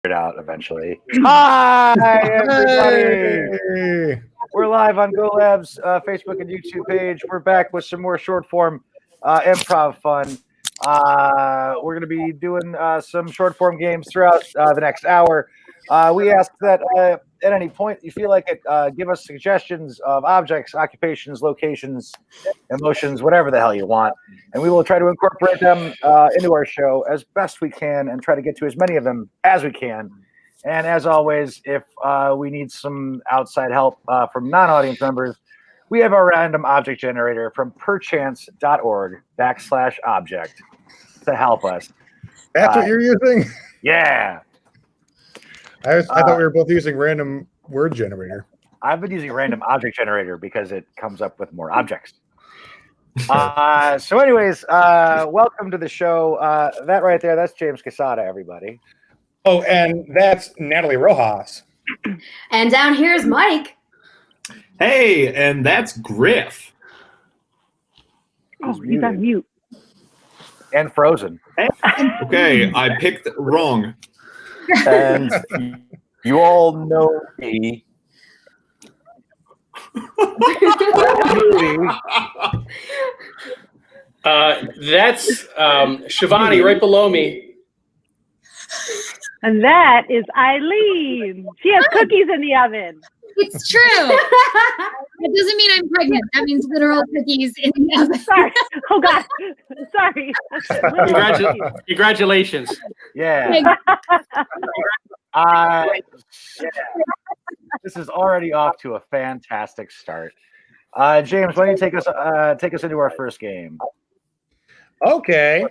it out eventually. Hi, everybody! Hey. We're live on Go Labs Facebook and YouTube page. We're back with some more short form improv fun. We're going to be doing some short form games throughout the next hour. We ask that at any point you feel like it, give us suggestions of objects, occupations, locations, emotions, whatever the hell you want. And we will try to incorporate them into our show as best we can and try to get to as many of them as we can. And as always, if we need some outside help from non-audience members, we have our random object generator from perchance.org/object to help us. That's what you're using? Yeah. I thought we were both using random word generator. I've been using random object generator because it comes up with more objects. So anyways, welcome to the show. That right there, that's James Casada, everybody. Oh, and that's Natalie Rojas. And down here is Mike. Hey, and that's Griff. Oh, he's on mute. And Frozen. Okay, I picked wrong. And you all know me. That's Shivani right below me. And that is Eileen. She has cookies in the oven. It's true. That doesn't mean I'm pregnant. That means literal cookies in the oven. Sorry. Oh, God. Sorry. Congratulations. Yeah. This is already off to a fantastic start. James, why don't you take us into our first game? Okay.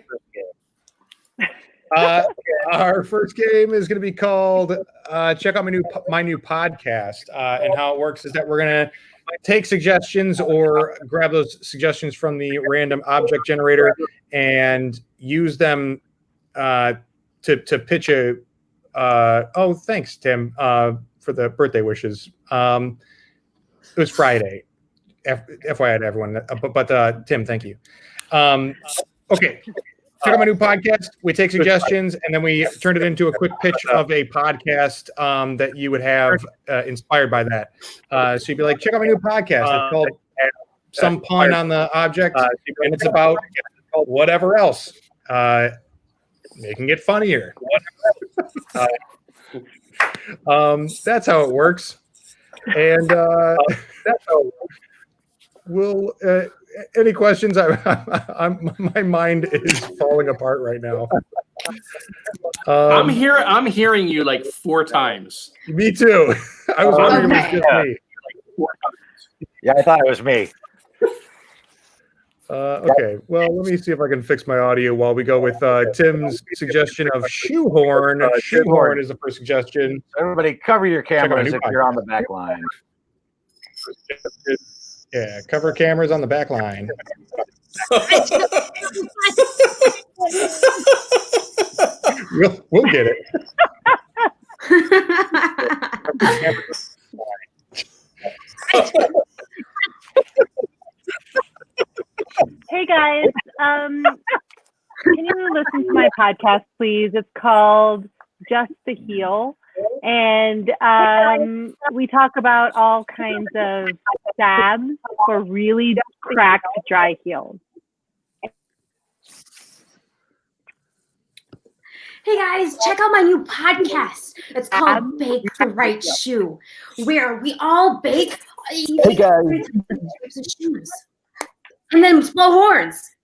Our first game is going to be called check out my new podcast. And how it works is that we're going to take suggestions or grab those suggestions from the random object generator and use them to pitch a oh, thanks, Tim, for the birthday wishes. It was Friday. FYI to everyone. But Tim, thank you. Okay. Check out my new podcast. We take suggestions and then we turn it into a quick pitch of a podcast that you would have inspired by that. So you'd be like, check out my new podcast. It's called some pun on the object, and it's about whatever else. Making it funnier. That's how it works. And that's how we'll. Any questions? My mind is falling apart right now. I'm hearing you like 4 times. Me too. I was wondering if it was just me. Yeah, I thought it was me. Okay, well, let me see if I can fix my audio while we go with Tim's suggestion of shoehorn. Shoehorn is the first suggestion. Everybody, cover your cameras if you're on the back line. Yeah, cover cameras on the back line. We'll get it. Hey, guys. Can you listen to my podcast, please? It's called Just the Heel. And we talk about all kinds of stabs for really cracked dry heels. Hey guys, check out my new podcast. It's called Bake the Right Shoe, where we all bake types of shoes and then blow horns.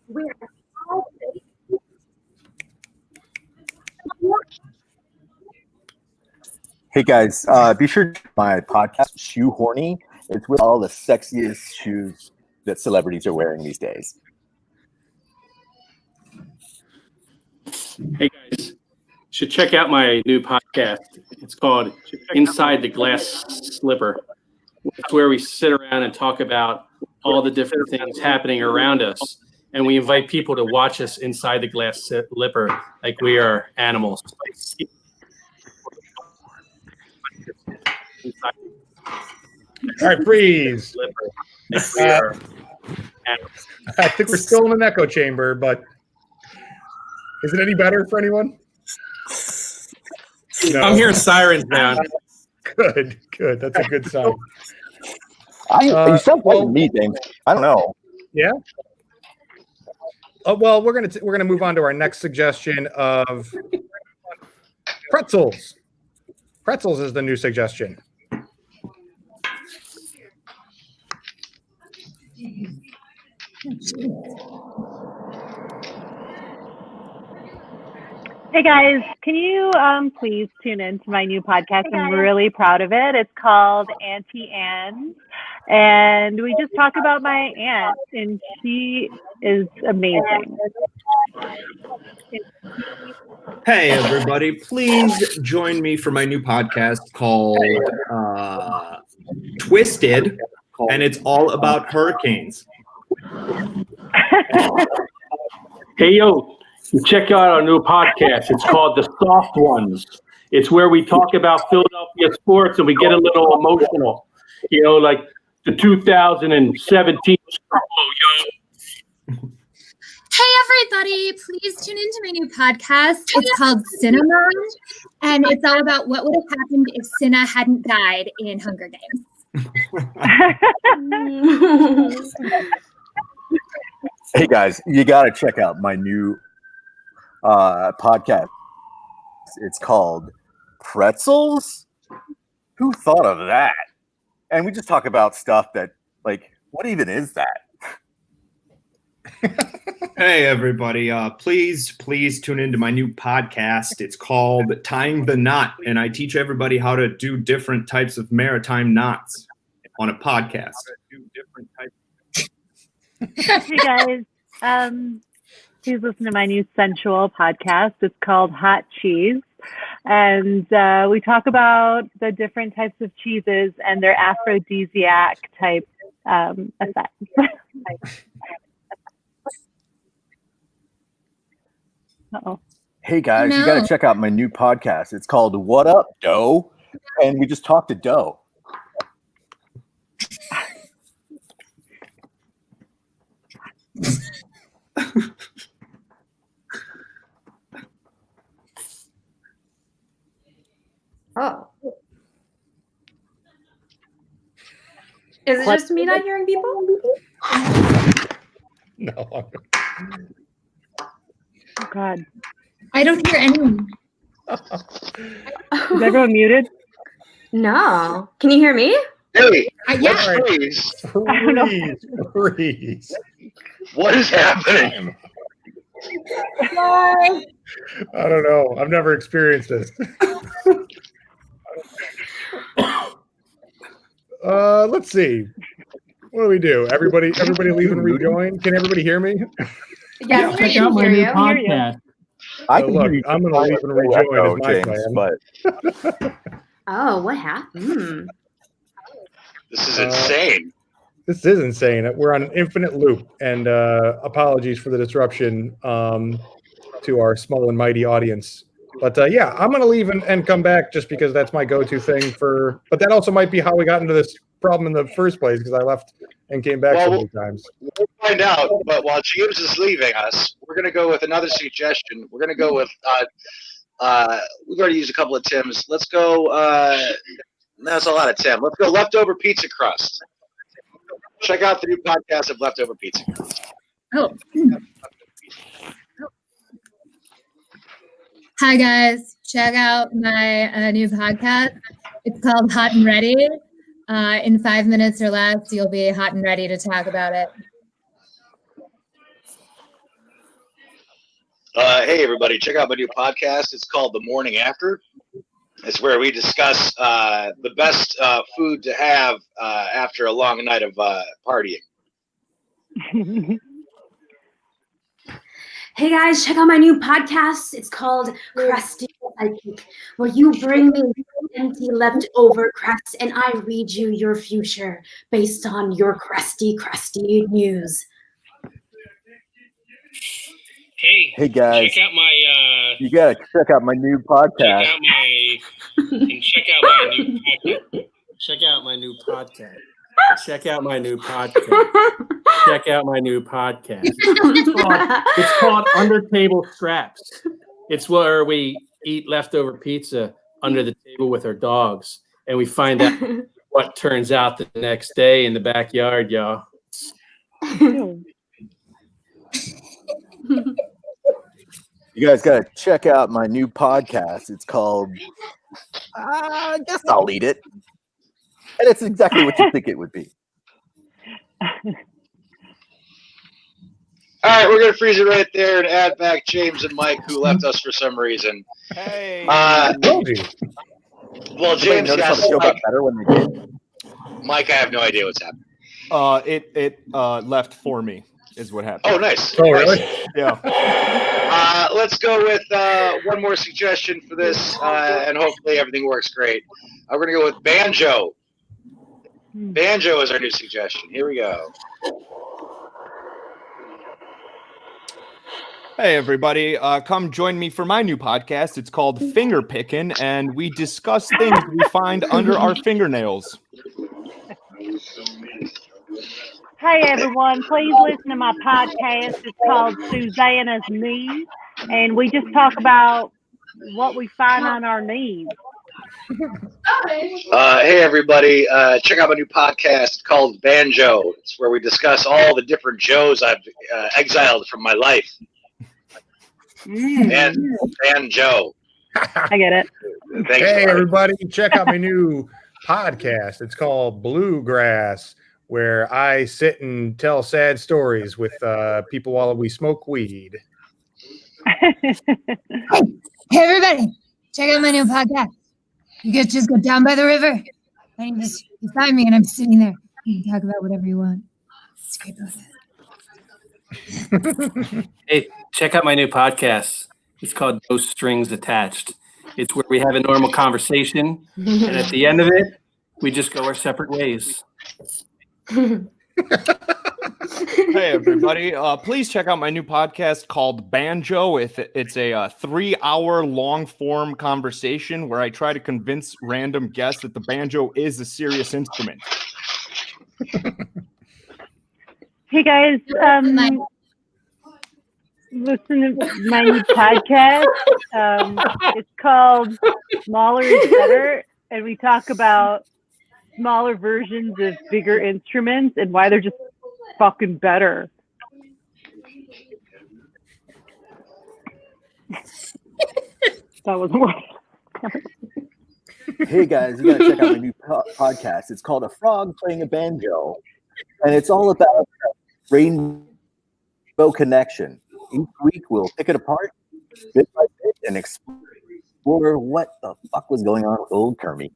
Where we all bake. Hey guys, be sure to check my podcast, Shoe Horny. It's with all the sexiest shoes that celebrities are wearing these days. Hey guys, you should check out my new podcast. It's called Inside the Glass Slipper. It's where we sit around and talk about all the different things happening around us. And we invite people to watch us inside the glass slipper like we are animals. All right, freeze. I think we're still in an echo chamber, but Is it any better for anyone? No. I'm hearing sirens now. Good. That's a good sign. You sound better than me, James. I don't know. Yeah. Well, we're gonna move on to our next suggestion of pretzels. Pretzels is the new suggestion. Hey guys, can you please tune in to my new podcast? I'm really proud of it. It's called Auntie Anne, and we just talk about my aunt, and she is amazing. Hey, everybody. Please join me for my new podcast called Twisted, and it's all about hurricanes. Hey, yo, check out our new podcast. It's called The Soft Ones. It's where we talk about Philadelphia sports and we get a little emotional. You know, like the 2017 Super Bowl, yo. Hey everybody, please tune into my new podcast. It's called Cinema, and it's all about what would have happened if Cinna hadn't died in Hunger Games. Hey guys, you got to check out my new podcast. It's called Pretzels. Who thought of that? And we just talk about stuff that, like, what even is that? Hey, everybody. Please tune into my new podcast. It's called Tying the Knot, and I teach everybody how to do different types of maritime knots on a podcast. Hey guys, please listen to my new sensual podcast. It's called Hot Cheese, and we talk about the different types of cheeses and their aphrodisiac type effects. Uh-oh. Hey guys, you got to check out my new podcast. It's called What Up, Doe? And we just talk to Doe. Oh. Is it just me not hearing people? No. Oh God. I don't hear anyone. Is everyone muted? No. Can you hear me? Hey, Yeah. please. Freeze. What is happening? Bye. I don't know. I've never experienced this. Let's see. What do we do? Everybody leave and rejoin. Can everybody hear me? Yes, Check out my new podcast. I So can look, hear you. I'm going to leave and rejoin is my plan. But Oh, what happened? This is insane. This is insane. We're on an infinite loop, and apologies for the disruption to our small and mighty audience. But yeah, I'm going to leave and come back just because that's my go-to thing for. But that also might be how we got into this problem in the first place because I left and came back so many times. We'll find out. But while James is leaving us, we're going to go with another suggestion. We're going to go with. We've already used a couple of Tims. Let's go. That's a lot of Tim. Let's go leftover pizza crust. Check out the new podcast of Leftover Pizza Crust. Oh. Hi guys, check out my new podcast. It's called Hot and Ready. In 5 minutes or less, you'll be hot and ready to talk about it. Hey everybody, check out my new podcast. It's called The Morning After. It's where we discuss the best food to have after a long night of partying. Hey guys, check out my new podcast. It's called Crusty Psychic, where you bring me empty leftover crusts and I read you your future based on your crusty news. Hey guys, check out my you got to check out my new podcast. check out my new podcast. Check out my new podcast. Check out my new podcast. It's called Under Table Scraps. It's where we eat leftover pizza under the table with our dogs, and we find out what turns out the next day in the backyard, y'all. You guys got to check out my new podcast. It's called, I guess I'll eat it. And it's exactly what you think it would be. All right, we're going to freeze it right there and add back James and Mike, who left us for some reason. Hey. Well, James noticed how the show got better when they did. Mike, I have no idea what's happening. It left for me is what happened. Oh, nice. Oh, really? Yeah. Let's go with one more suggestion for this, and hopefully everything works great. We're going to go with Banjo. Banjo is our new suggestion. Here we go. Hey, everybody. Come join me for my new podcast. It's called Finger Pickin', and we discuss things we find under our fingernails. Hi, everyone. Please listen to my podcast. It's called Susanna's Knees, and we just talk about what we find on our knees. Hey, everybody. Check out my new podcast called Banjo. It's where we discuss all the different Joes I've exiled from my life. And Banjo. I get it. Thanks, Hey, Mark. everybody. Check out my new podcast. It's called Bluegrass, where I sit and tell sad stories with people while we smoke weed. Hey, everybody, check out my new podcast. You guys just go down by the river, and you find me, and I'm sitting there. You can talk about whatever you want. It's great process. Hey, check out my new podcast. It's called No Strings Attached. It's where we have a normal conversation, and at the end of it, we just go our separate ways. Hey, everybody. Please check out my new podcast called Banjo. It's a 3-hour long-form conversation where I try to convince random guests that the banjo is a serious instrument. Hey, guys. Listen to my new podcast. It's called Smaller is Better, and we talk about smaller versions of bigger instruments and why they're just fucking better. That wasn't working. Hey guys, you gotta check out my new podcast. It's called A Frog Playing a Banjo, and it's all about rainbow connection. Each week we'll pick it apart bit by bit and explore what the fuck was going on with old Kermit.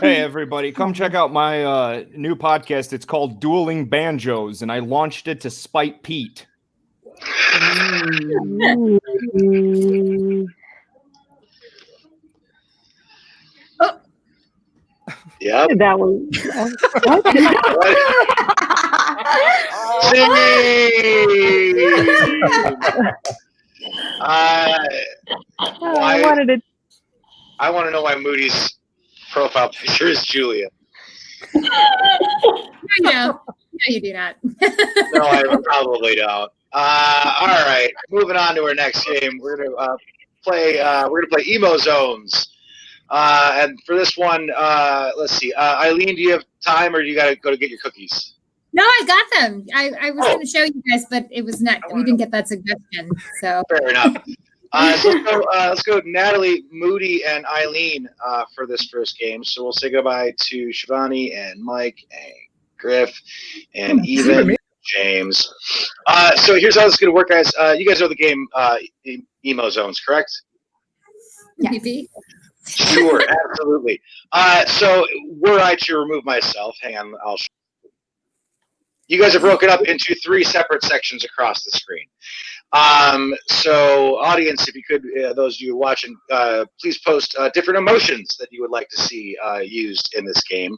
Hey, everybody. Come check out my new podcast. It's called Dueling Banjos, and I launched it to spite Pete. Yep. That was. I want to know why Moody's profile picture is Julia. No, you do not. No, I probably don't. All right, moving on to our next game. We're gonna play. We're gonna play Emo Zones. And for this one, let's see. Eileen, do you have time, or do you got to go to get your cookies? No, I got them. I was going to show you guys, but it was not. We didn't get that suggestion. So Fair enough. So let's go Natalie, Moody, and Eileen for this first game. So we'll say goodbye to Shivani and Mike and Griff and even James. So here's how this is going to work, guys. You guys know the game Emo Zones, correct? maybe. Sure, absolutely. So were I to remove myself, hang on, I'll show you guys are broken up into 3 separate sections across the screen. So audience, if you could, those of you watching, please post different emotions that you would like to see used in this game.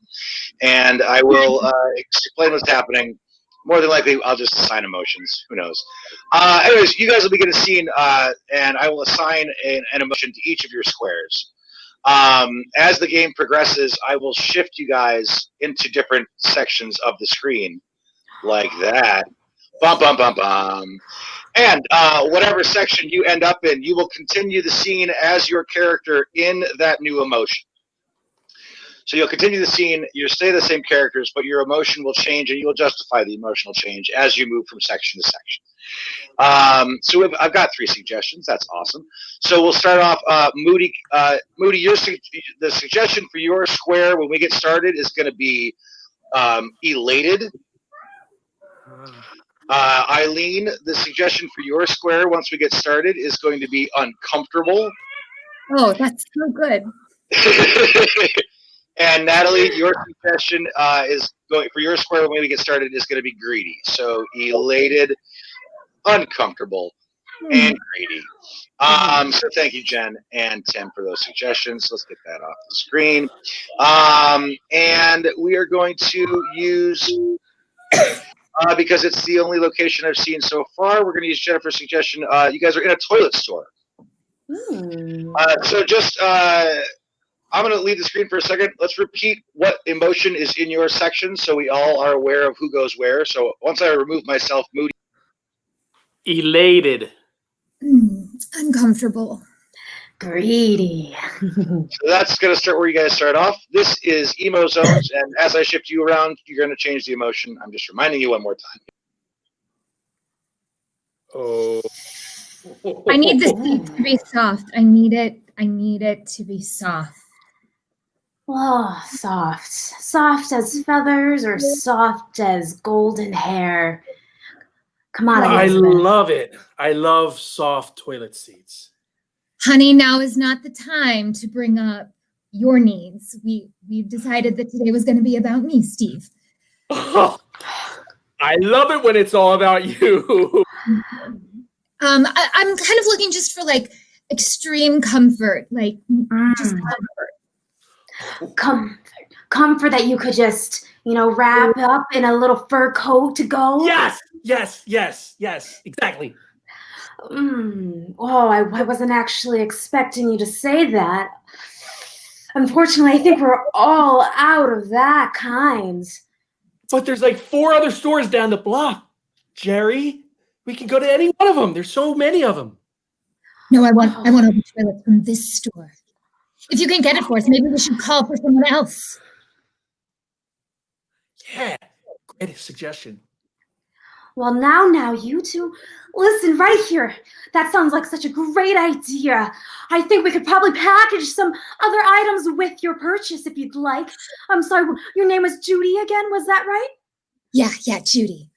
And I will explain what's happening. More than likely, I'll just assign emotions. Who knows? Anyways, you guys will be getting a scene, and I will assign an emotion to each of your squares. As the game progresses, I will shift you guys into different sections of the screen, like that. Bum, bum, bum, bum. And whatever section you end up in, you will continue the scene as your character in that new emotion. So you'll continue the scene, you'll stay the same characters, but your emotion will change, and you'll justify the emotional change as you move from section to section. So I've got 3 suggestions. That's awesome. So we'll start off, Moody. Moody, the suggestion for your square when we get started is going to be elated. Eileen, the suggestion for your square once we get started is going to be uncomfortable. Oh, that's so good. And Natalie, your suggestion is going for your square when we get started is going to be greedy. So elated, uncomfortable, and greedy. So thank you, Jen and Tim, for those suggestions. Let's get that off the screen. And we are going to use, because it's the only location I've seen so far, we're going to use Jennifer's suggestion. You guys are in a toilet store. So just, I'm going to leave the screen for a second. Let's repeat what emotion is in your section so we all are aware of who goes where. So once I remove myself, Moody. Elated. Uncomfortable. Greedy. So that's going to start where you guys start off. This is Emo Zones, and as I shift you around, you're going to change the emotion. I'm just reminding you one more time. Oh. I need the seat to be soft. I need it to be soft. Oh, soft. Soft as feathers or soft as golden hair. Come on, I Elizabeth. love it. I love soft toilet seats. Honey, now is not the time to bring up your needs. We've decided that today was going to be about me, Steve. Oh, I love it when it's all about you. I'm kind of looking just for like extreme comfort, like just comfort. Comfort that you could just, wrap up in a little fur coat to go. Yes, exactly. Oh, I wasn't actually expecting you to say that. Unfortunately, I think we're all out of that kind. But there's like 4 other stores down the block, Jerry. We can go to any one of them. There's so many of them. No, I want all the toilets from this store. If you can get it for us, maybe we should call for someone else. Yeah, great suggestion. Well, now, you two, listen right here. That sounds like such a great idea. I think we could probably package some other items with your purchase if you'd like. I'm sorry, your name was Judy again, was that right? Yeah, Judy.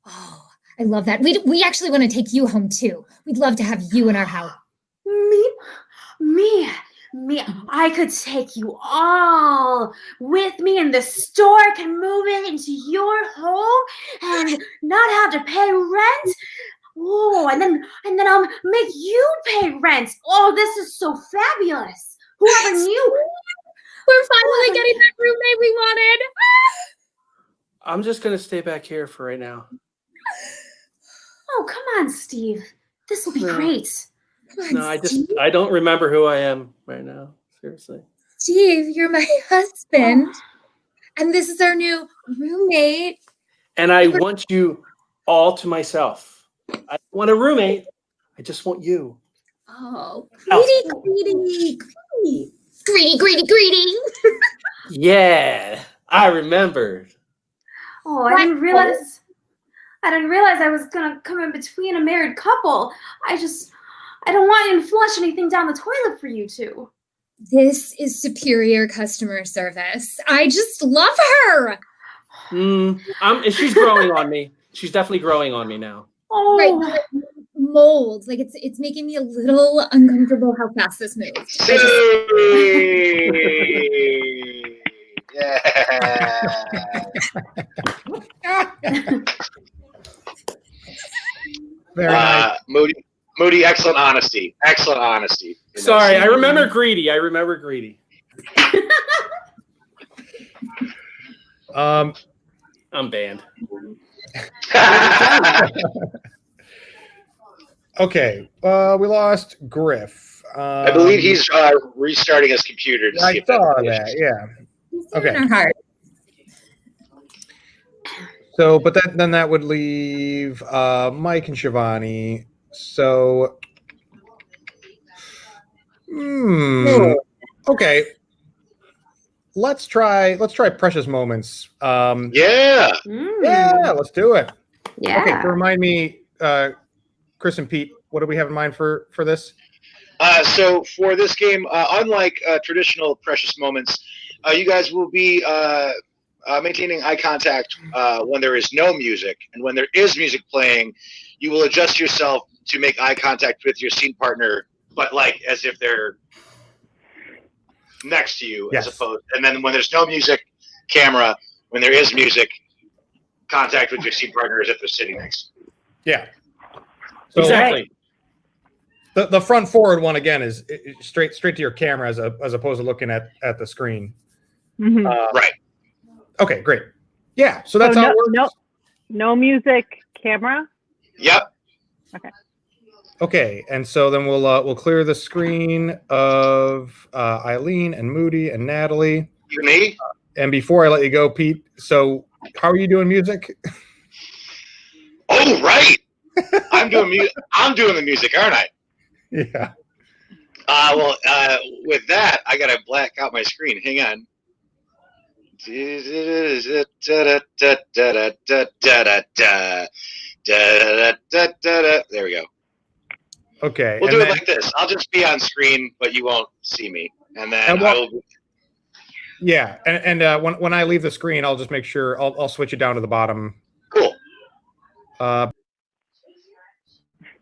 Oh, I love that. We actually want to take you home too. We'd love to have you in our house. Me. I could take you all with me, and the store can move it into your home and not have to pay rent. Oh, and then I'll make you pay rent. Oh, this is so fabulous. Whoever knew? We're finally getting that roommate we wanted. I'm just going to stay back here for right now. Oh, come on, Steve. This will be great. No, I don't remember who I am right now. Seriously. Steve, you're my husband. And this is our new roommate. And I want you all to myself. I don't want a roommate. I just want you. Oh, greedy. Yeah, I remembered. Oh, I didn't realize I was gonna come in between a married couple. I don't want you to flush anything down the toilet for you two. This is superior customer service. I just love her. She's growing on me. She's definitely growing on me now. Oh, right. Mold. Like it's making me a little uncomfortable how fast this moves. Very nice. Moody, excellent honesty. Sorry, I remember greedy. I'm banned. Okay, we lost Griff. I believe he's restarting his computer. To see I if saw that's that. Yeah. Okay. Our heart. So, but then that would leave Mike and Shivani. So, okay. Let's try Precious Moments. Yeah. Yeah, let's do it. Yeah. Okay, so remind me, Chris and Pete, what do we have in mind for this? So for this game, unlike traditional Precious Moments, you guys will be maintaining eye contact when there is no music, and when there is music playing, you will adjust yourself to make eye contact with your scene partner, but like as if they're next to you, Yes. as opposed. And then when there's no music, camera. When there is music, contact with your scene partner as if they're sitting next. Yeah. So Exactly. The front forward one again is straight to your camera as opposed to looking at the screen. Mhm. Right. Okay, great. Yeah, so that's So how it works. No music, camera. Yep. Okay, and so then we'll clear the screen of Eileen and Moody and Natalie. Me? And before I let you go, Pete, so how are you doing music? Oh, right. I'm doing the music, aren't I? Yeah. Well, with that, I gotta black out my screen. Hang on. There we go. Okay. We'll and do it then- like this. I'll just be on screen, but you won't see me. And then And I what- will. Yeah, and when I leave the screen, I'll just make sure I'll switch it down to the bottom. Cool.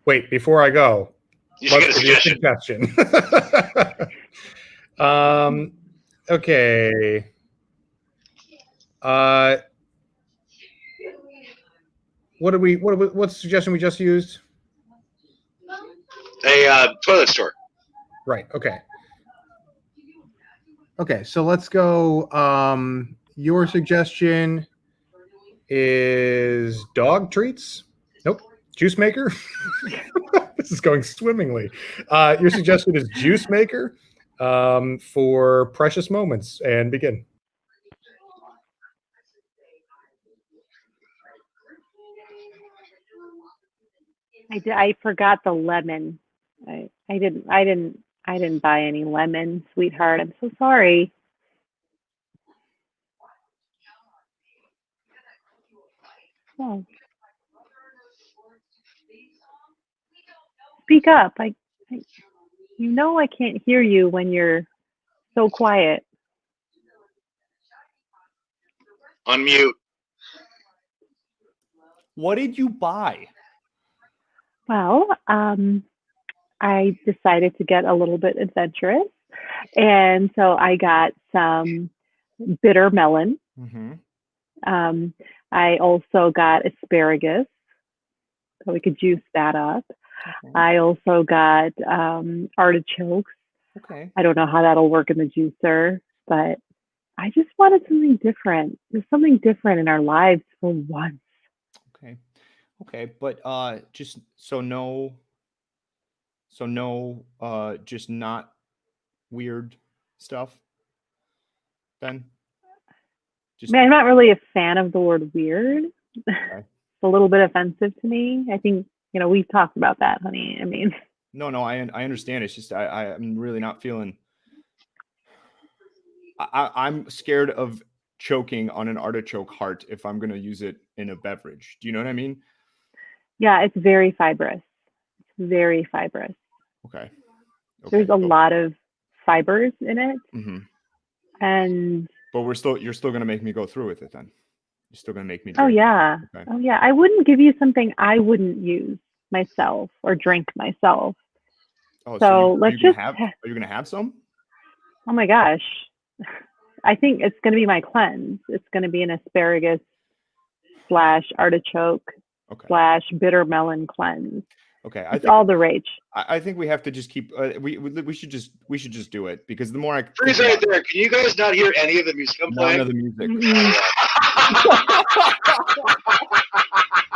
Wait, before I go, You should get a give you suggestion. suggestion. Okay. What's the suggestion we just used? A toilet store. Right. Okay. Okay. So let's go. Your suggestion is dog treats. Nope. Juice maker. This is going swimmingly. Your suggestion is juice maker for Precious Moments, and begin. I forgot the lemon. I didn't buy any lemon, sweetheart. I'm so sorry. Oh. Speak up. You know I can't hear you when you're so quiet. Unmute. What did you buy? Well, I decided to get a little bit adventurous, and so I got some bitter melon. Mm-hmm. I also got asparagus, so we could juice that up. Okay. I also got artichokes. Okay. I don't know how that'll work in the juicer, but I just wanted something different. There's something different in our lives for once. Okay. Okay. But just no, just not weird stuff then? Just Man, I'm not really a fan of the word weird. Okay. It's a little bit offensive to me. I think, we've talked about that, honey. I mean, No, I understand. It's just I'm really not feeling. I'm scared of choking on an artichoke heart if I'm going to use it in a beverage. Do you know what I mean? yeah, it's very fibrous. It's very fibrous. Okay. There's a lot of fibers in it. Mm-hmm. And But you're still going to make me go through with it then. You're still going to make me oh drink. yeah. Okay. Oh yeah. I wouldn't give you something I wouldn't use myself or drink myself. Oh, So are let's you gonna just have, are you going to have some? Oh my gosh. I think it's going to be my cleanse. It's going to be an asparagus / artichoke / bitter melon cleanse. Okay. It's all the rage. I think we have to just keep. We should just do it because the more I Freeze right there. Can you guys not hear any of the music I'm playing? none of the music.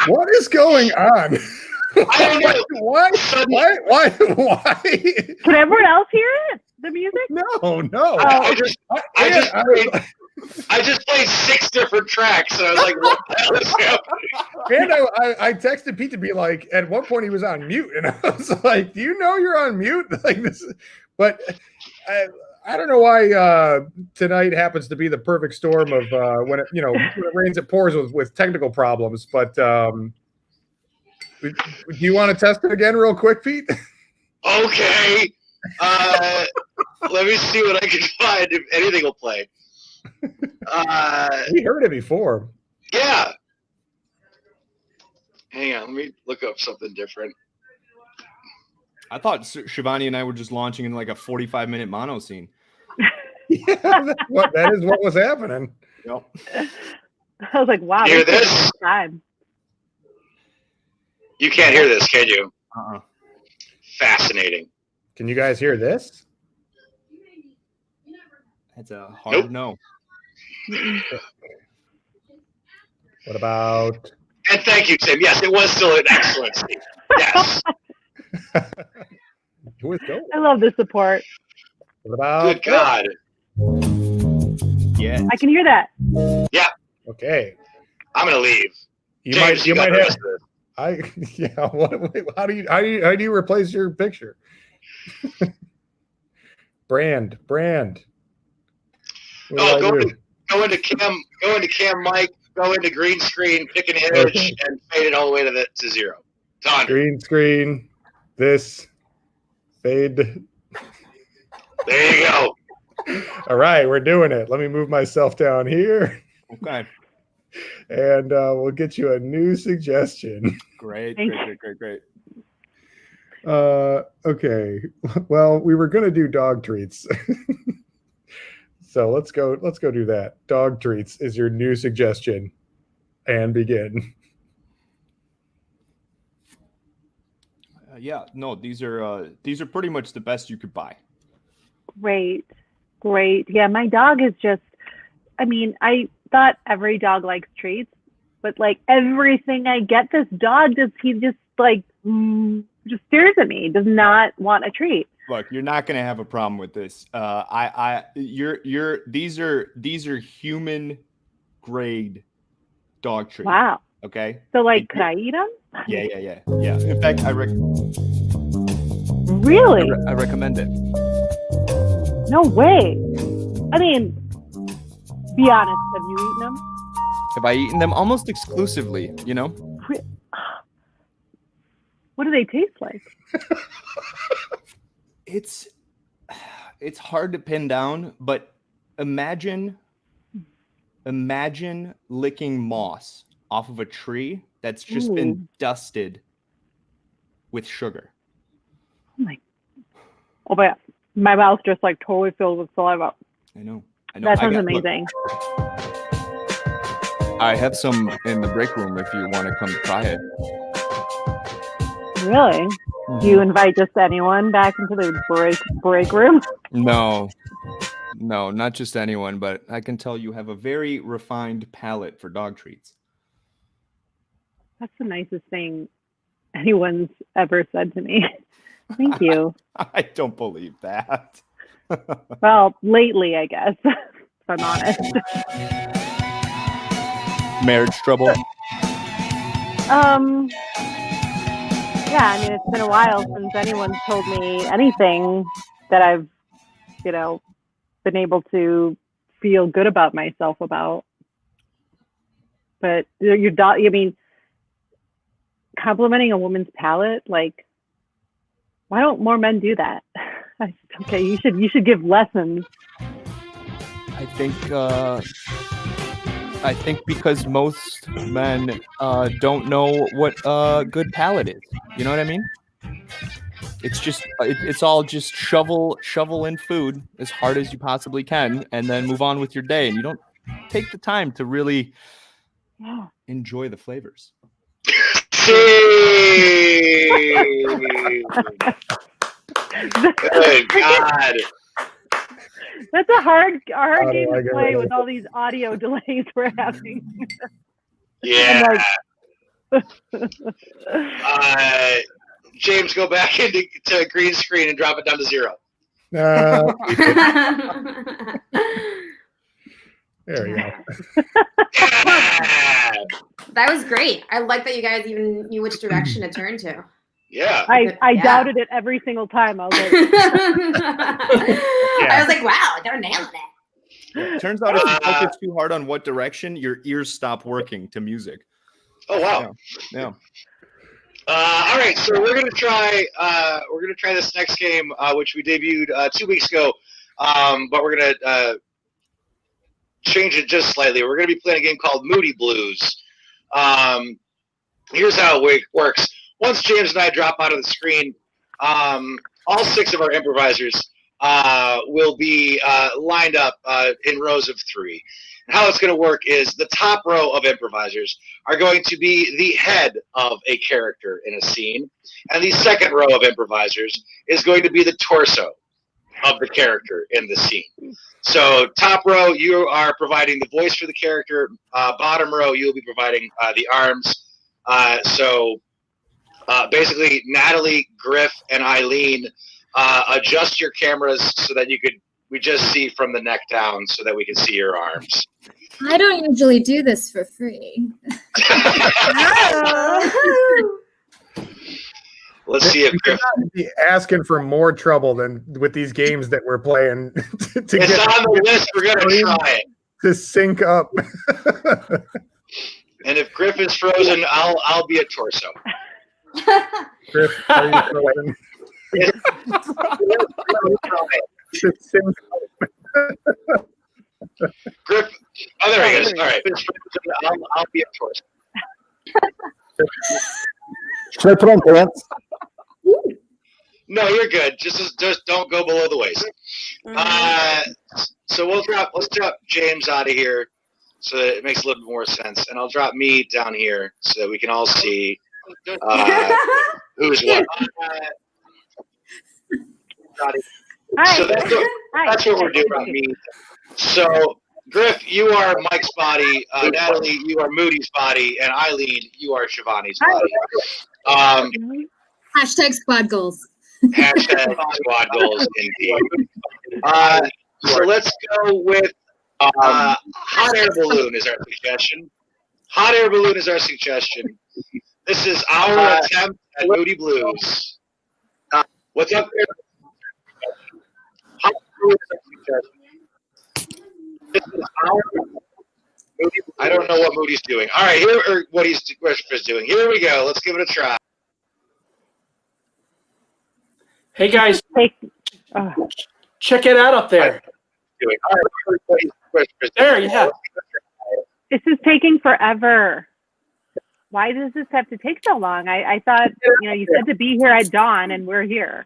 What is going on? I don't know. Why? Can everyone else hear it? The music? No. Oh. I just played 6 different tracks, and I was like, "What the hell is happening?" And I texted Pete to be like, at one point he was on mute, and I was like, "Do you know you're on mute?" Like this, but I don't know why tonight happens to be the perfect storm of when it rains, it pours with technical problems. But do you want to test it again, real quick, Pete? Okay. Let me see what I can find. If anything will play. We heard it before. Yeah. Hang on, let me look up something different. I thought Shivani and I were just launching in like a 45-minute mono scene. Yeah, that is what was happening. Yep. I was like, wow. Hear this? Time. You can't hear this, can you? Uh-uh. Fascinating. Can you guys hear this? That's a hard no. What about? And thank you, Tim. Yes, it was still an excellent scene. Yes. I love the support. What about? Good God. Yeah. I can hear that. Yeah. Okay. I'm gonna leave. You James, might got have. How do you replace your picture? Brand. Go into cam mic, go into green screen, pick an image, and fade it all the way to 0. Done. Green screen. This fade. There you go. All right, we're doing it. Let me move myself down here. Okay. And we'll get you a new suggestion. Great. Okay. Well, we were going to do dog treats. So let's go do that. Dog treats is your new suggestion. And begin. Yeah, no, these are pretty much the best you could buy. Great. Yeah, my dog is just, I thought every dog likes treats, but like everything I get this dog does, he just like, just stares at me, does not want a treat. Look, you're not going to have a problem with this. These are human grade dog treats. Wow. Okay. So like, could I eat them? Yeah. In fact, Really? I recommend it. No way. Be honest. Have you eaten them? Have I eaten them almost exclusively? What do they taste like? It's hard to pin down, but imagine licking moss off of a tree that's just been dusted with sugar. Oh my God. My mouth just like totally filled with saliva. I know. That sounds amazing. I have some in the break room if you want to come try it. Really? Do you invite just anyone back into the break room? No, not just anyone, but I can tell you have a very refined palate for dog treats. That's the nicest thing anyone's ever said to me. Thank you. I don't believe that. Well, lately, I guess, if I'm honest. Marriage trouble? Yeah, it's been a while since anyone's told me anything that I've, been able to feel good about myself about. But your dog, complimenting a woman's palate, like, why don't more men do that? Okay, you should give lessons. I think because most men don't know what a good palate is. You know what I mean? It's just it's all just shovel in food as hard as you possibly can, and then move on with your day. And you don't take the time to really enjoy the flavors. Good God. That's a hard game to play with all these audio delays we're having. Yeah. James, go back into green screen and drop it down to 0. There you go. Yeah. That was great. I like that you guys even knew which direction to turn to. Yeah. I doubted it every single time. I was like, I was like, wow, they're nailing it. Yeah, turns out if you focus too hard on what direction, your ears stop working to music. Oh wow. Yeah. All right, so we're gonna try this next game, which we debuted 2 weeks ago, but we're gonna change it just slightly. We're gonna be playing a game called Moody Blues. Here's how it works. Once James and I drop out of the screen, all 6 of our improvisers will be lined up in rows of 3. And how it's going to work is the top row of improvisers are going to be the head of a character in a scene, and the second row of improvisers is going to be the torso of the character in the scene. So top row, you are providing the voice for the character. Bottom row, you'll be providing the arms. So basically, Natalie, Griff, and Eileen, adjust your cameras so that we just see from the neck down so that we can see your arms. I don't usually do this for free. Let's see if Griff. Be asking for more trouble than with these games that we're playing. It's on the list. We're gonna try it to sync up. And if Griff is frozen, I'll be a torso. Griff, are you frozen? Griff, oh, there he is. All right, I'll be a torso. Should I put on pants? No, you're good. Just don't go below the waist. So let's drop James out of here so that it makes a little bit more sense, and I'll drop me down here so that we can all see who's what. So that's what we're doing on me. So, Griff, you are Mike's body. Natalie, you are Moody's body. And Eileen, you are Shivani's body. Hashtag squad goals. Hashtag squad goals, indeed. So let's go with hot air balloon is our suggestion. Hot air balloon is our suggestion. This is our attempt at Moody Blues. What's up there? I don't know what Moody's doing. All right, what he's doing. Here we go. Let's give it a try. Hey guys, check it out up there. There, yeah. This is taking forever. Why does this have to take so long? I thought, you said to be here at dawn, and we're here.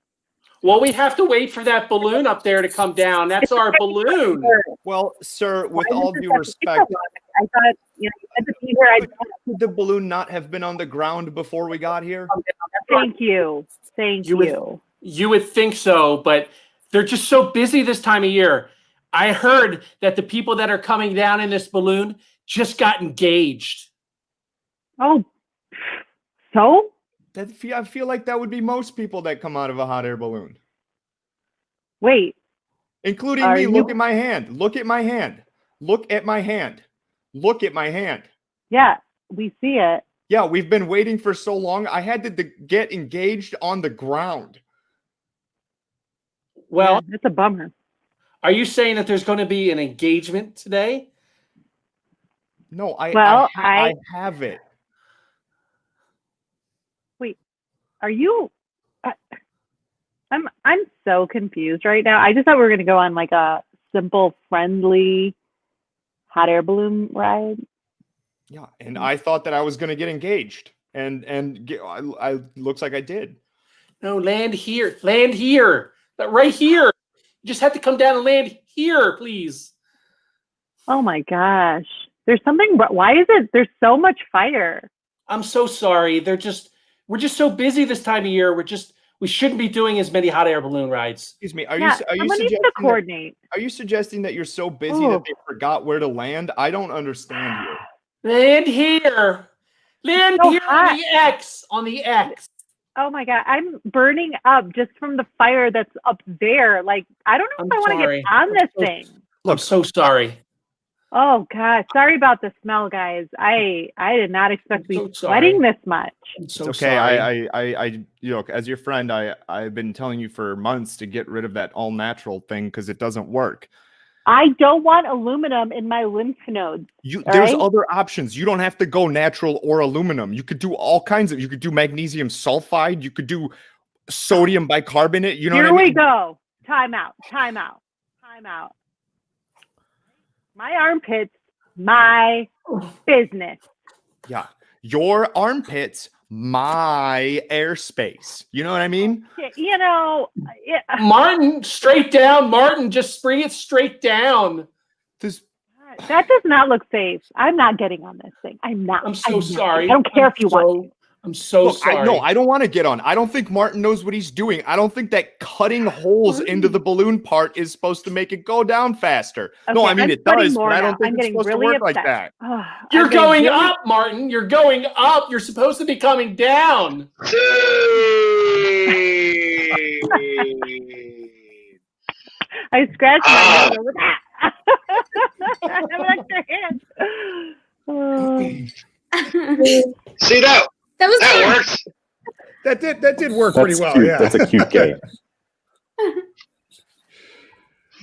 Well, we have to wait for that balloon up there to come down. That's our balloon. Well, sir, with all due respect, I thought, you said to be here at dawn. Could the balloon not have been on the ground before we got here? Thank you. You would think so, but they're just so busy this time of year. I heard that the people that are coming down in this balloon just got engaged. Oh, so? I feel like that would be most people that come out of a hot air balloon. Wait. Including me. Look at my hand. Look at my hand. Look at my hand. Look at my hand. Yeah, we see it. Yeah, we've been waiting for so long. I had to get engaged on the ground. Well, that's a bummer. Are you saying that there's going to be an engagement today? No, I have it. Wait, are you? I'm so confused right now. I just thought we were going to go on like a simple, friendly hot air balloon ride. Yeah, and I thought that I was going to get engaged, and I looks like I did. No, land here, right here. You just have to come down and land here, please. Oh my gosh, there's something. Why is it? There's so much fire. I'm so sorry. We're just so busy this time of year. We shouldn't be doing as many hot air balloon rides. Excuse me. Are you suggesting to coordinate? Are you suggesting that you're so busy that they forgot where to land? I don't understand you. Land here. Land So here hot. on the X. On the X. Oh my God, I'm burning up just from the fire that's up there. Like, I don't know if I want to sorry. get on this thing. I'm so sorry. Oh God, sorry about the smell, guys. I did not expect to be so sweating sorry. this much. I'm so It's okay. sorry. I, you know, as your friend, I've been telling you for months to get rid of that all natural thing because it doesn't work. I don't want aluminum in my lymph nodes. There's right? other options. You don't have to go natural or aluminum. You could do all kinds of. You could do magnesium sulfide. You could do sodium bicarbonate. You know Here what I we mean? go. Time out. My armpits, my business. Yeah, your armpits, my airspace. You know what I mean? You know, Martin, straight down. Martin, just bring it straight down. that does not look safe. I'm not getting on this thing. I'm not. I'm so sorry. I don't care if you want to. I'm so Look, sorry. I don't want to get on. I don't think Martin knows what he's doing. I don't think that cutting holes into the balloon part is supposed to make it go down faster. No, Okay, I mean I'm it sweating does, more but I now. don't think I'm it's getting supposed really to work like upset. that. You're I'm getting going really- up, Martin. You're going up. You're supposed to be coming down. I scratched my nose with that. I have an extra hand. See that? That works. That did work That's pretty well. cute. Yeah, That's a cute game.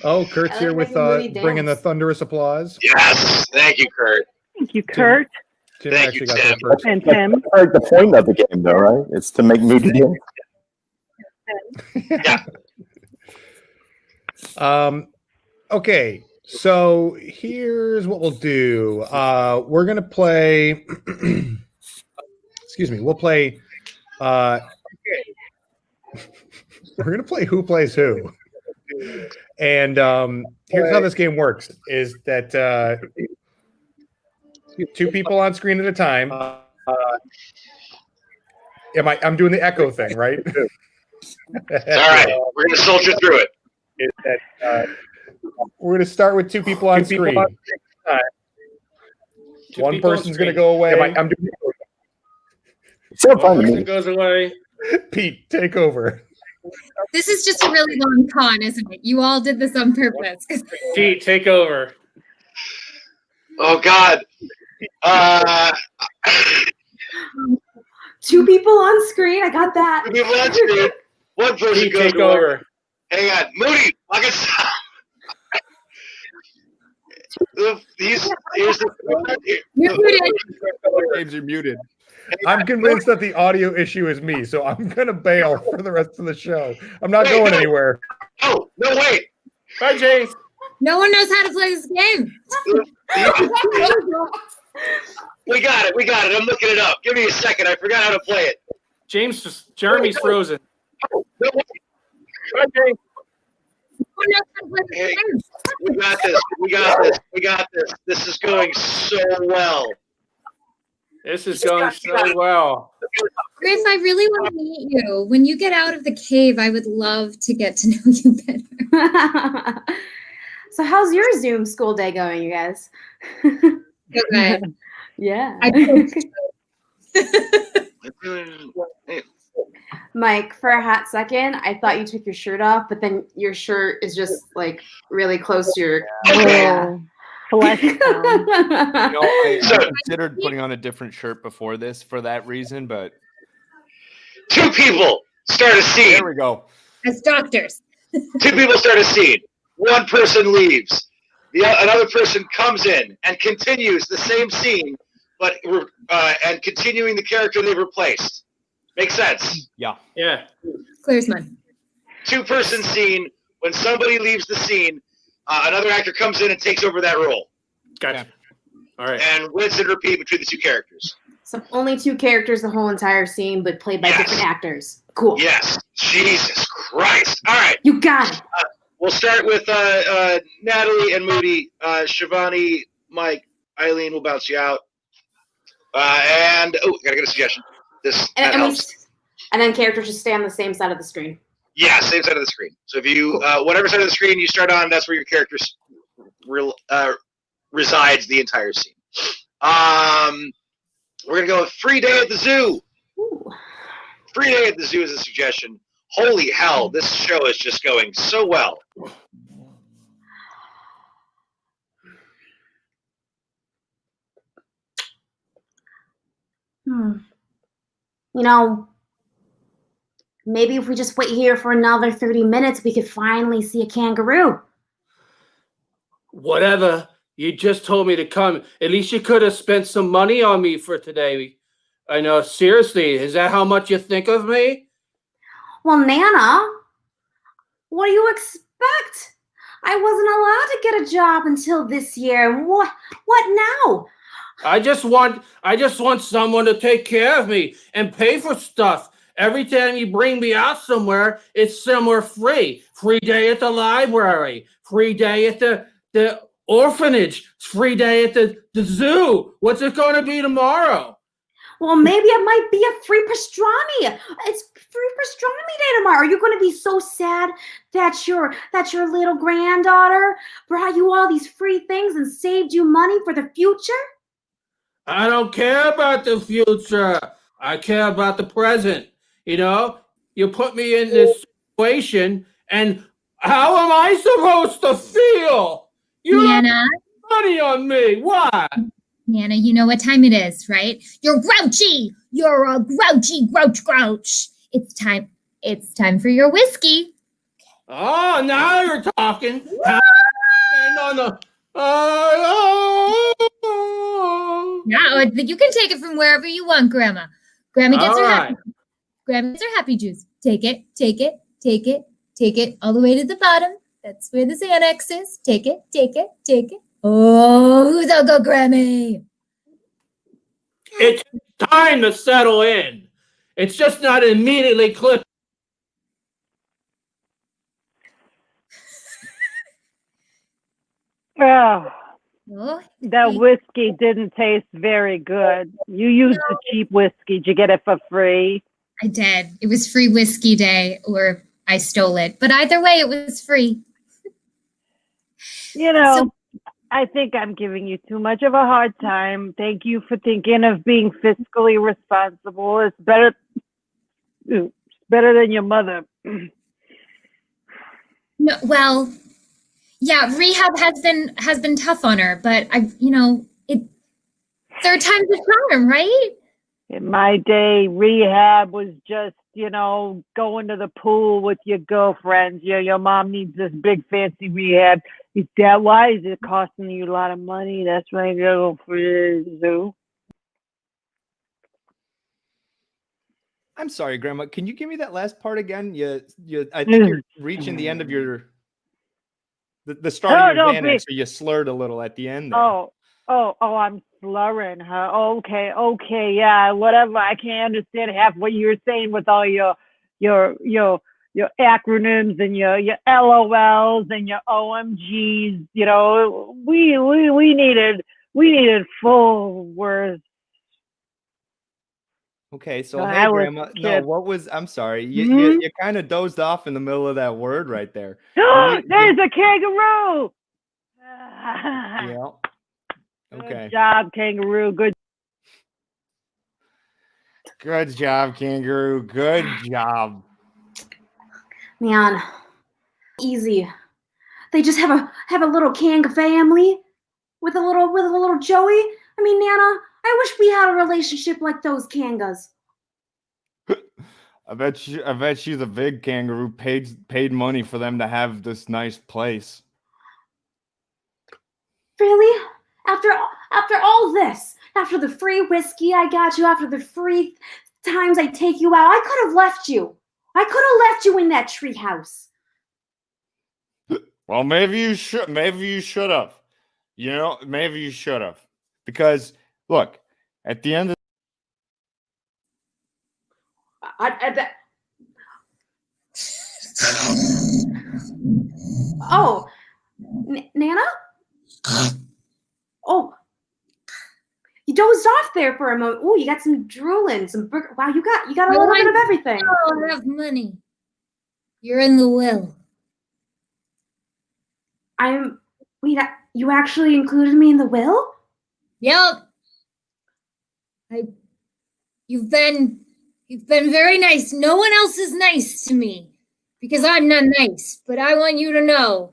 Oh, Kurt's I here like with making Moody bringing the dance. thunderous applause. Yes. Thank you, Kurt. Thank you, Kurt Tim Thank actually you, got Tim. there first. and Tim. I heard the point of the game, though, right? It's to make Moody dance. Okay, so here's what we'll do. We're gonna play. Excuse me. We'll play. We're gonna play Who Plays Who. And here's how this game works: is that two people on screen at a time. I'm doing the echo thing, right? All right. We're going to soldier through it. We're going to start with two people on screen. One person's going to go away. I'm doing So fun to Person me. goes away. Pete, take over. This is just a really long con, isn't it? You all did this on purpose. Pete, take over. Oh, God. Two people on screen. I got that. Two people on screen. One person Pete, goes take away. over. Hang on. Moody, I can stop. Here's the. You're muted. James, you're muted. I'm convinced that the audio issue is me, so I'm going to bail for the rest of the show. I'm not going anywhere. No, wait. Bye, James. No one knows how to play this game. We got it. I'm looking it up. Give me a second. I forgot how to play it. Jeremy's frozen. No, wait. Bye, James. No one knows how to play this Hey, game. we got this. This is going so well. This is going so well. Griff, I really want to meet you. When you get out of the cave, I would love to get to know you better. So how's your Zoom school day going, you guys? Okay. Yeah. Mike, for a hot second, I thought you took your shirt off, but then your shirt is just like really close to your Flesh You know, I considered putting on a different shirt before this for that reason, but Two people start a scene. there we go. As doctors. Two people start a scene. One person leaves. Another person comes in and continues the same scene, but and continuing the character they've replaced. Makes sense. Yeah. Yeah. Clear as mud. Two-person scene. When somebody leaves the scene, another actor comes in and takes over that role. Gotcha. All right. And rinse and repeat between the two characters. So only two characters the whole entire scene, but played by different actors. Cool. Yes. Jesus Christ. All right. You got it. We'll start with Natalie and Moody. Shivani, Mike, Eileen will bounce you out. Gotta get a suggestion. That helps. And then characters just stay on the same side of the screen. Yeah, same side of the screen. So if you, whatever side of the screen you start on, that's where your character resides the entire scene. We're gonna go with free day at the zoo. Ooh. Free day at the zoo is a suggestion. Holy hell, this show is just going so well. You know, maybe if we just wait here for another 30 minutes, we could finally see a kangaroo. Whatever. You just told me to come. At least you could have spent some money on me for today. I know. Seriously, is that how much you think of me? Well, Nana, what do you expect? I wasn't allowed to get a job until this year. What now? I just want someone to take care of me and pay for stuff. Every time you bring me out somewhere, it's somewhere free. Free day at the library, free day at the orphanage, free day at the zoo. What's it going to be tomorrow? Well, maybe it might be a free pastrami. It's free pastrami day tomorrow. Are you going to be so sad that your little granddaughter brought you all these free things and saved you money for the future? I don't care about the future. I care about the present. You know, you put me in this situation, and how am I supposed to feel? You don't Nana, have money on me. Why? Nana, you know what time it is, right? You're grouchy. You're a grouchy grouch. It's time for your whiskey. Oh, now you're talking. And on the Yeah, you can take it from wherever you want, Grandma. Grandma gets her happy. Grandma gets her happy juice. Take it all the way to the bottom. That's where the Xanax is. Take it. Oh, who's Uncle Grammy? It's time to settle in. It's just not immediately clip. Oh, Oh, that whiskey didn't taste very good. You used the cheap whiskey. Did you get it for free? I did. It was free whiskey day, or I stole it. But either way, it was free. You know, I think I'm giving you too much of a hard time. Thank you for thinking of being fiscally responsible. It's better than your mother. No, well, yeah, rehab has been tough on her, but third time's a charm, right? In my day, rehab was just, going to the pool with your girlfriends. Your mom needs this big fancy rehab. Why is it costing you a lot of money? That's why you go for the zoo. I'm sorry, Grandma. Can you give me that last part again? I think you're reaching the end of your the start of your Xanax, so you slurred a little at the end there. I'm slurring, huh? Okay, yeah, whatever. I can't understand half what you're saying with all your acronyms and your LOLs and your OMGs. We needed full words. Okay, so hey, Grandma. No, I'm sorry. You kind of dozed off in the middle of that word right there. There's a kangaroo. Yeah. Okay. Good job, kangaroo. Good job, kangaroo. Good job. Man, easy. They just have a little Kang family with a little Joey. I mean, Nana, I wish we had a relationship like those Kangas. I bet you the big kangaroo paid money for them to have this nice place. Really? After all this, after the free whiskey I got you, after the free times I take you out, I could have left you. I could have left you in that treehouse. Well, maybe you should. Maybe you should have. Maybe you should have. Because look, at the end of Oh, Nana? Oh, you dozed off there for a moment. Oh, you got some drooling, some burger. Wow, you got a little bit of everything. I have money. You're in the will. Wait, you actually included me in the will? Yep. You've been very nice. No one else is nice to me because I'm not nice. But I want you to know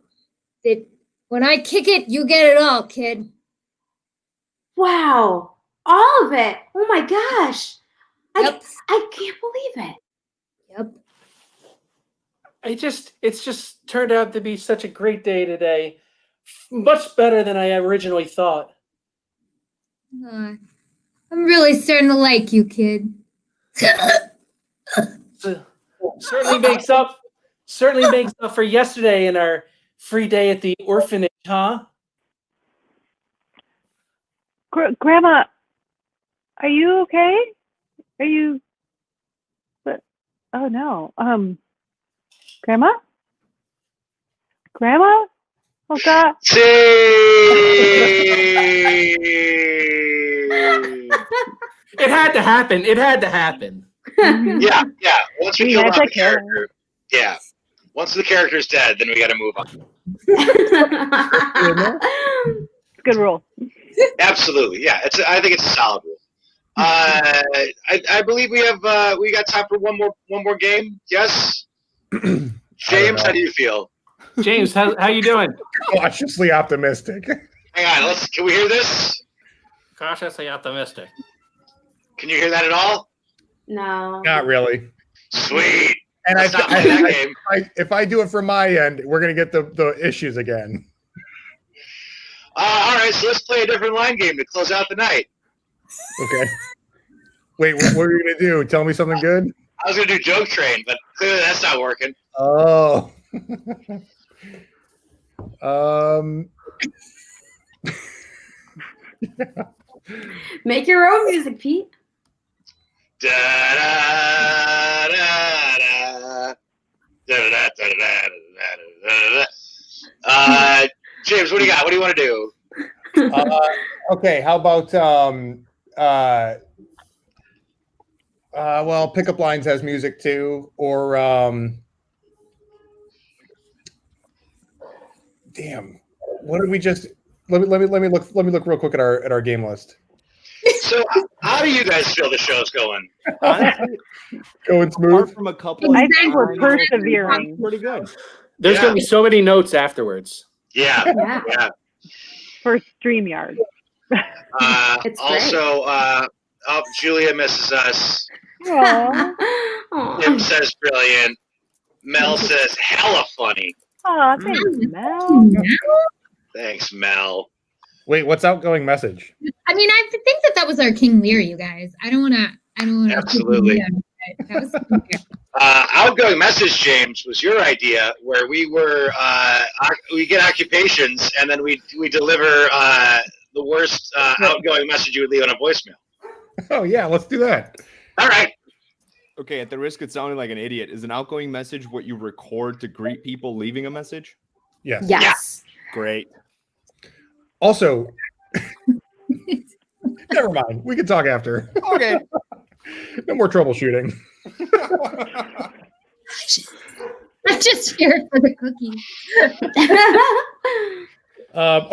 that when I kick it, you get it all, kid. Wow. All of it. Oh my gosh. Yep. I can't believe it. Yep. It's just turned out to be such a great day today. Much better than I originally thought. I'm really starting to like you, kid. Certainly makes up for yesterday in our free day at the orphanage, huh? Grandma, are you okay? Are you? But oh no. Grandma? Grandma? Oh God. It had to happen. It had to happen. Yeah. Once we kill That's off the okay. character, yeah. Once the character's dead, then we got to move on. Good rule. Absolutely, yeah. I think it's a solid rule. I believe we got time for one more game. Yes. James, how do you feel? James, how you doing? Cautiously optimistic. Hang on, can we hear this? Cautiously optimistic. Can you hear that at all? No. Not really. Sweet. And Let's not play that game. if I do it from my end, we're gonna get the issues again. All right, so let's play a different line game to close out the night. Okay. Wait, what are you gonna do? Tell me something good? I was gonna do Joke Train, but clearly that's not working. Oh. Make your own music, Pete. Da, da, da, da. Da, da, da, da, da, da. James, what do you got? What do you want to do? Okay, how about well, Pickup Lines has music too, or damn, what did we just? Let me look real quick at our game list. So, how do you guys feel the show's going? Honestly, Going smooth. apart from a couple, I think we're persevering. pretty good. There's Yeah. gonna be so many notes afterwards. Yeah. For StreamYard. It's Also, Julia misses us. Aw. Tim says brilliant. Mel says hella funny. Aw, thanks, Mel. Thanks, Mel. Wait, what's outgoing message? I mean, I think that was our King Lear, you guys. I don't want to. Absolutely. That was Outgoing message, James, was your idea, where we get occupations and then we deliver the worst outgoing message you would leave on a voicemail. Oh yeah, let's do that. All right. Okay, at the risk of sounding like an idiot, is an outgoing message what you record to greet people leaving a message? Yes. Yes. Great. Also, never mind. We can talk after. Okay. No more troubleshooting. I'm just here for the cookie.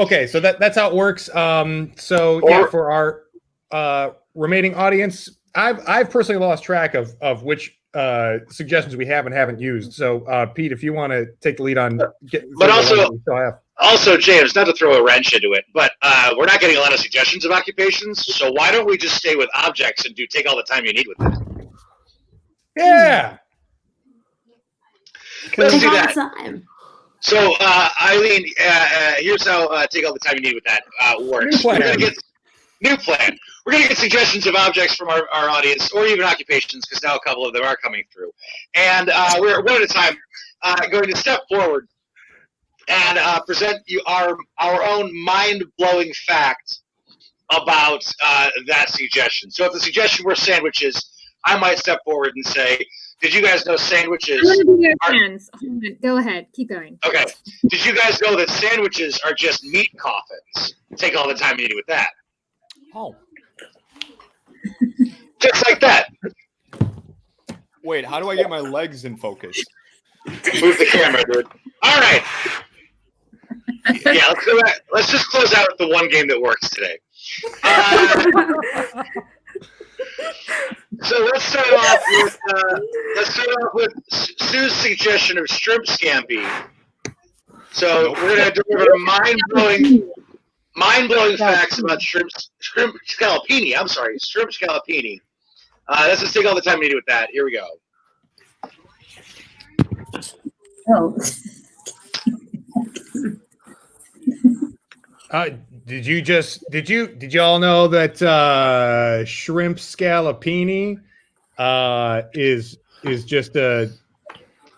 Okay, so that's how it works. For our remaining audience, I've personally lost track of which suggestions we have and haven't used. So, Pete, if you want to take the lead on, Also, James, not to throw a wrench into it, but we're not getting a lot of suggestions of occupations. So why don't we just stay with objects and take all the time you need with that? Yeah. Let's Take do all that. the time. So, Eileen, here's how take all the time you need with that works. New plan. We're going to get suggestions of objects from our audience, or even occupations, because now a couple of them are coming through. And we're one at a time going to step forward and present you our own mind-blowing fact about that suggestion. So if the suggestion were sandwiches, I might step forward and say, did you guys know sandwiches? I'm going to be your fans. Go ahead. Keep going. Okay. Did you guys know that sandwiches are just meat coffins? Take all the time you need with that. Oh. Just like that. Wait, how do I get my legs in focus? Move the camera, dude. All right. Yeah, let's go back. Let's just close out the one game that works today. So let's start off with Sue's suggestion of shrimp scampi. So we're gonna deliver mind-blowing facts about shrimp scallopini. I'm sorry, shrimp scallopini. Let's just take all the time we need with that. Here we go. Oh. Did you all know that shrimp scallopini is just a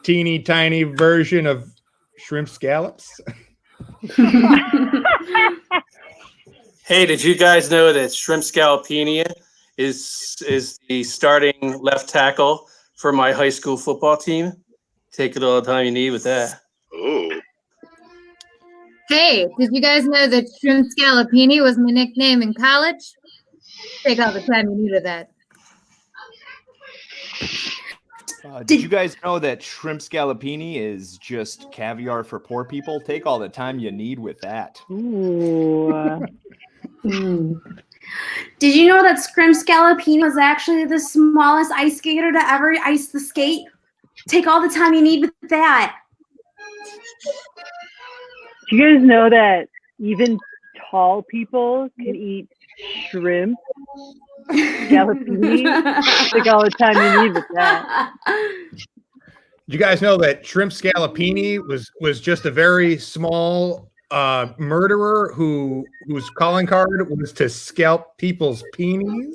teeny tiny version of shrimp scallops? Hey, did you guys know that shrimp scallopini is the starting left tackle for my high school football team? Take it all the time you need with that. Ooh. Hey, did you guys know that shrimp scallopini was my nickname in college? Take all the time you need with that. Did you guys know that shrimp scallopini is just caviar for poor people? Take all the time you need with that. Ooh. Did you know that shrimp scallopini was actually the smallest ice skater to ever ice the skate? Take all the time you need with that. Do you guys know that even tall people can eat shrimp scallopini? Take all the time you need with that. You guys know that shrimp scallopini was just a very small murderer whose calling card was to scalp people's peenies?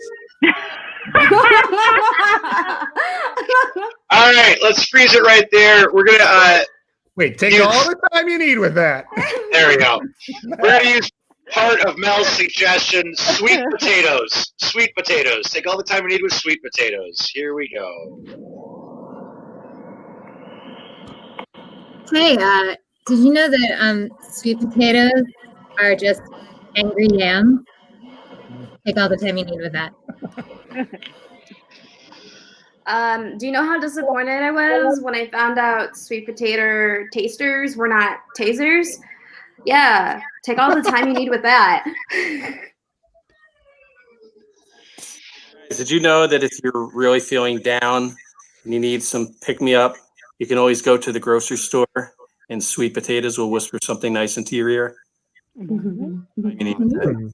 All right, let's freeze it right there. We're gonna wait. Take all the time you need with that. There we go. We're gonna use part of Mel's suggestion: sweet potatoes. Sweet potatoes. Take all the time you need with sweet potatoes. Here we go. Hey, did you know that sweet potatoes are just angry yams? Take all the time you need with that. Do you know how disappointed I was when I found out sweet potato tasters were not tasers? Yeah, take all the time you need with that. Did you know that if you're really feeling down and you need some pick-me-up, you can always go to the grocery store and sweet potatoes will whisper something nice into your ear? You need that.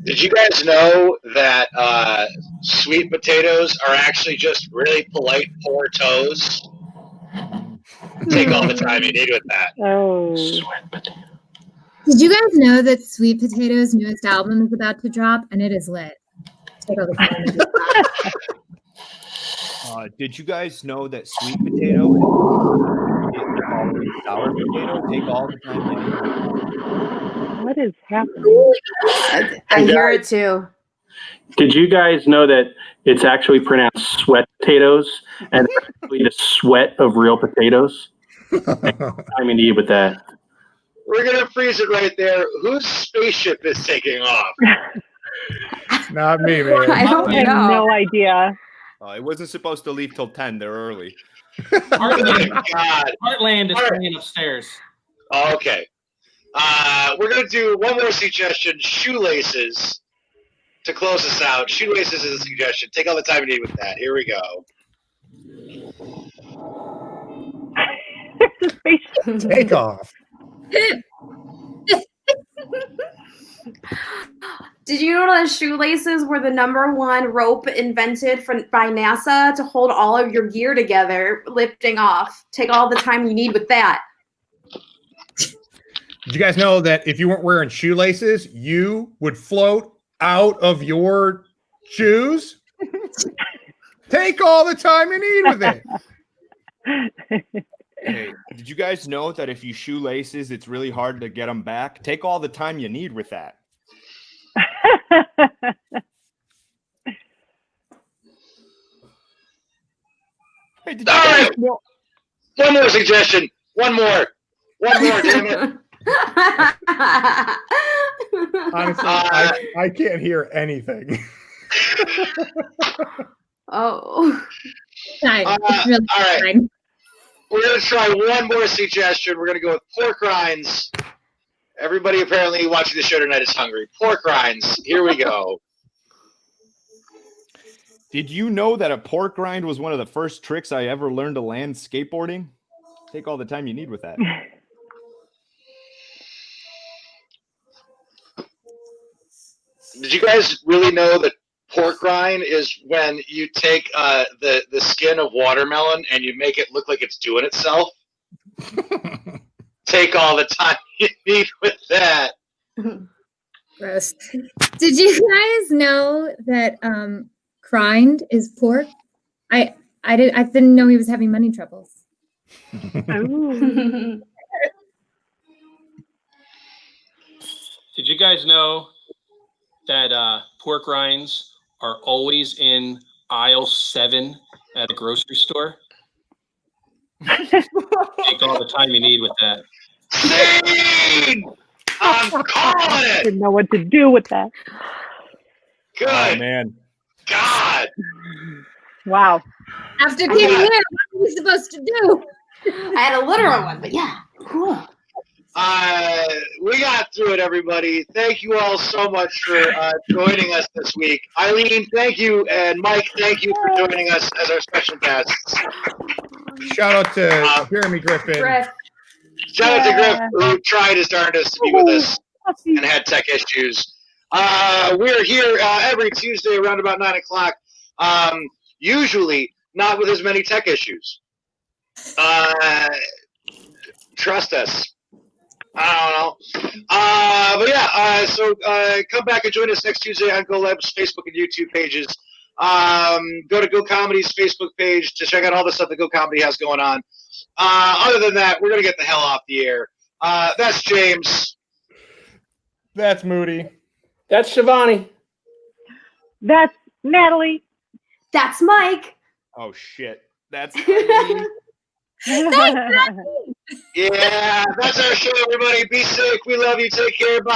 Did you guys know that sweet potatoes are actually just really polite poor toes? Take all the time you need with that. Oh. Sweet potato. Did you guys know that Sweet Potato's newest album is about to drop and it is lit? Take all the time you need with that. Did you guys know that sweet potato is sour potato? Take all the time you need. What is happening? I hear it too. Did you guys know that it's actually pronounced sweat potatoes and actually the sweat of real potatoes? I mean, you with that. We're gonna freeze it right there. Whose spaceship is taking off? Not me, man. I don't I have know. no idea. It wasn't supposed to leave till 10. They're early. Heartland, God. Heartland is staying upstairs. Okay. We're gonna do one more suggestion: shoelaces. To close us out, shoelaces is a suggestion. Take all the time you need with that. Here we go. Take off. Did you know that shoelaces were the #1 rope invented by NASA to hold all of your gear together, lifting off? Take all the time you need with that. Did you guys know that if you weren't wearing shoelaces, you would float out of your shoes? Take all the time you need with it. Hey, did you guys know that if you shoelaces, it's really hard to get them back? Take all the time you need with that. Hey, did you All guys right. One more suggestion. One more, damn it. Honestly, I can't hear anything. Oh. Fine. All It's really right. fine. We're gonna try one more suggestion. We're gonna go with pork rinds, Everybody apparently watching the show tonight is hungry. Pork rinds. Here we go. Did you know that a pork rind was one of the first tricks I ever learned to land skateboarding? Take all the time you need with that. Did you guys really know that pork rind is when you take the skin of watermelon and you make it look like it's doing itself? Take all the time you need with that. Gross. Did you guys know that Rind is pork? I didn't know he was having money troubles. Ooh. Did you guys know that pork rinds are always in aisle 7 at a grocery store? Take all the time you need with that. I'm calling it. Didn't know what to do with that. Good. Oh, man. God. Wow. After getting here, what are we supposed to do? I had a literal one, but yeah. Cool. We got through it, everybody. Thank you all so much for joining us this week. Eileen, thank you, and Mike, thank you for joining us as our special guests. Shout out to Jeremy Griffin. Shout out to Griff, who tried his darndest to be with us and had tech issues. We're here every Tuesday around about 9 o'clock. Usually not with as many tech issues. Trust us. I don't know. But yeah, so come back and join us next Tuesday on GoLab's Facebook and YouTube pages. Go to Go Comedy's Facebook page to check out all the stuff that Go Comedy has going on. Other than that, we're going to get the hell off the air. That's James. That's Moody. That's Shivani. That's Natalie. That's Mike. Oh, shit. That's Yeah, that's our show, everybody. Be safe. We love you. Take care. Bye.